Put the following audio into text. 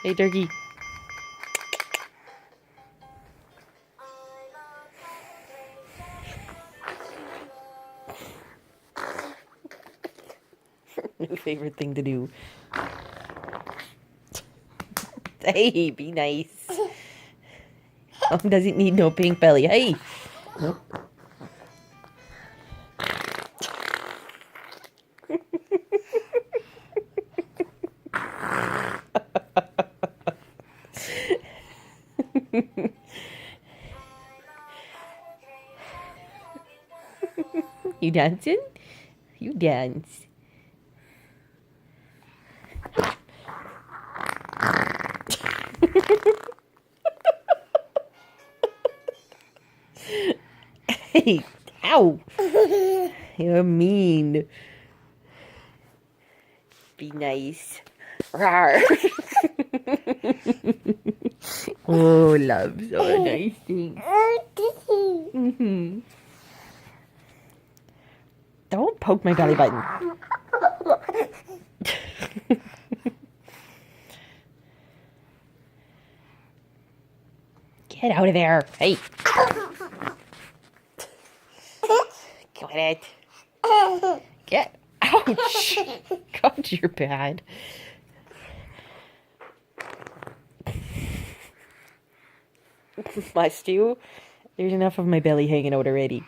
Hey, turkey. New favorite thing to do. Hey, be nice. Mom doesn't need no pink belly. Hey. Nope. You dancing? You dance. Hey, ow. You're mean. Be nice. Rawr. Oh, love, so nice thing. Don't poke my belly button. Get out of there. Hey. Got it. Get. Ouch. God, you're bad. Must you? There's enough of my belly hanging out already.